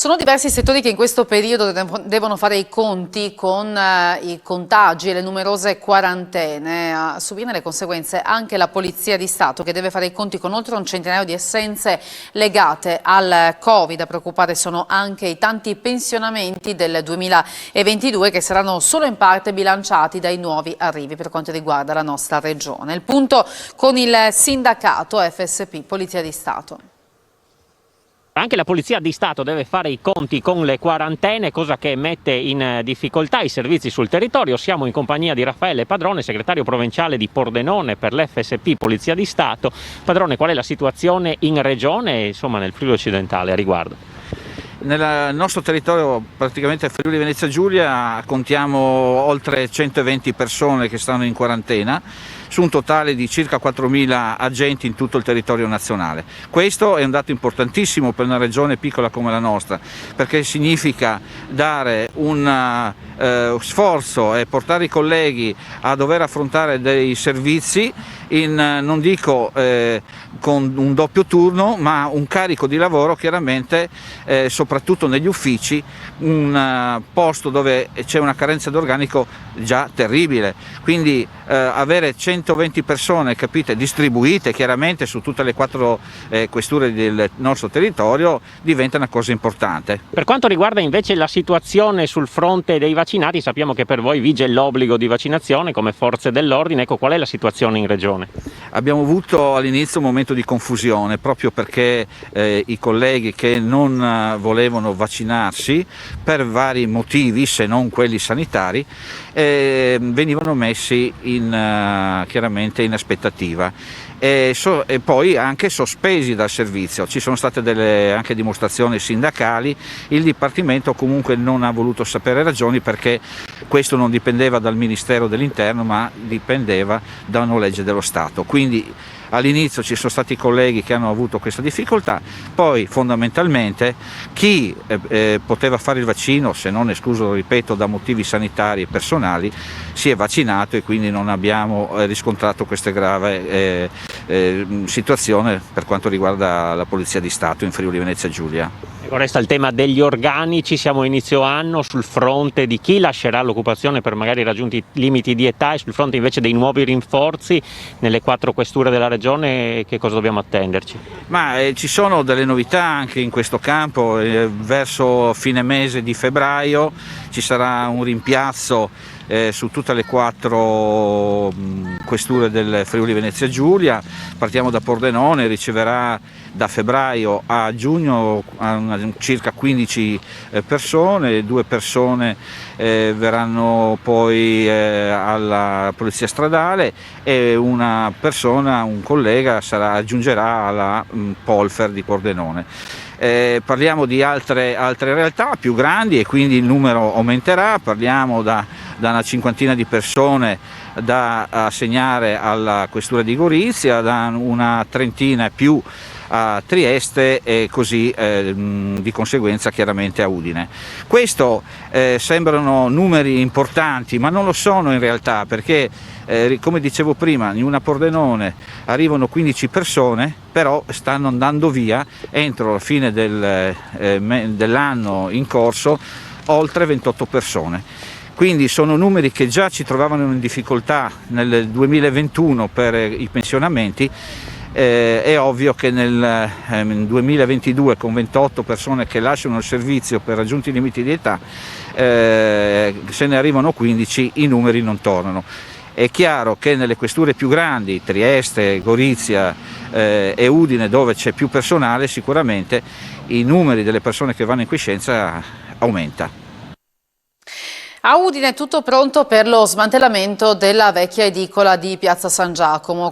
Sono diversi settori che in questo periodo devono fare i conti con i contagi e le numerose quarantene. A subire le conseguenze anche la Polizia di Stato, che deve fare i conti con oltre un centinaio di assenze legate al Covid. A preoccupare sono anche i tanti pensionamenti del 2022 che saranno solo in parte bilanciati dai nuovi arrivi per quanto riguarda la nostra regione. Il punto con il sindacato FSP Polizia di Stato. Anche la Polizia di Stato deve fare i conti con le quarantene, cosa che mette in difficoltà i servizi sul territorio. Siamo in compagnia di Raffaele Padrone, segretario provinciale di Pordenone per l'FSP Polizia di Stato. Padrone, qual è la situazione in regione e insomma nel Friuli occidentale a riguardo? Nel nostro territorio, praticamente Friuli Venezia Giulia, contiamo oltre 120 persone che stanno in quarantena su un totale di circa 4.000 agenti in tutto il territorio nazionale. Questo è un dato importantissimo per una regione piccola come la nostra, perché significa dare un sforzo e portare i colleghi a dover affrontare dei servizi non dico con un doppio turno, ma un carico di lavoro chiaramente soprattutto negli uffici, un posto dove c'è una carenza di organico già terribile, quindi avere 120 persone, capite, distribuite chiaramente su tutte le 4 questure del nostro territorio diventa una cosa importante. Per quanto riguarda invece la situazione sul fronte dei vaccinati, sappiamo che per voi vige l'obbligo di vaccinazione come forze dell'ordine. Ecco, qual è la situazione in regione? Abbiamo avuto all'inizio un momento di confusione proprio perché i colleghi che non volevano vaccinarsi per vari motivi, se non quelli sanitari, venivano messi chiaramente in aspettativa e poi anche sospesi dal servizio. Ci sono state anche dimostrazioni sindacali. Il Dipartimento comunque non ha voluto sapere ragioni, perché questo non dipendeva dal Ministero dell'Interno ma dipendeva da una legge dello Stato. Quindi all'inizio ci sono stati colleghi che hanno avuto questa difficoltà, poi fondamentalmente chi poteva fare il vaccino, se non escluso, ripeto, da motivi sanitari e personali, si è vaccinato e quindi non abbiamo riscontrato questa grave situazione per quanto riguarda la Polizia di Stato in Friuli Venezia Giulia. Resta il tema degli organici, siamo a inizio anno, sul fronte di chi lascerà l'occupazione per magari raggiunti limiti di età e sul fronte invece dei nuovi rinforzi nelle 4 questure della regione, che cosa dobbiamo attenderci? Ma ci sono delle novità anche in questo campo. Verso fine mese di febbraio ci sarà un rimpiazzo su tutte le 4 questure del Friuli Venezia Giulia. Partiamo da Pordenone, riceverà da febbraio a giugno circa 15 persone, 2 persone verranno poi alla Polizia Stradale e una persona, un collega, aggiungerà alla Polfer di Pordenone. Parliamo di altre realtà più grandi e quindi il numero aumenterà. Parliamo da una cinquantina di persone da assegnare alla questura di Gorizia, da una trentina più a Trieste e così di conseguenza chiaramente a Udine. Questo sembrano numeri importanti, ma non lo sono in realtà, perché come dicevo prima, in una Pordenone arrivano 15 persone, però stanno andando via entro la fine dell'anno in corso oltre 28 persone. Quindi sono numeri che già ci trovavano in difficoltà nel 2021 per i pensionamenti. È ovvio che nel 2022, con 28 persone che lasciano il servizio per raggiunti i limiti di età, se ne arrivano 15, i numeri non tornano. È chiaro che nelle questure più grandi, Trieste, Gorizia e Udine, dove c'è più personale, sicuramente i numeri delle persone che vanno in quiescenza aumenta. A Udine è tutto pronto per lo smantellamento della vecchia edicola di Piazza San Giacomo.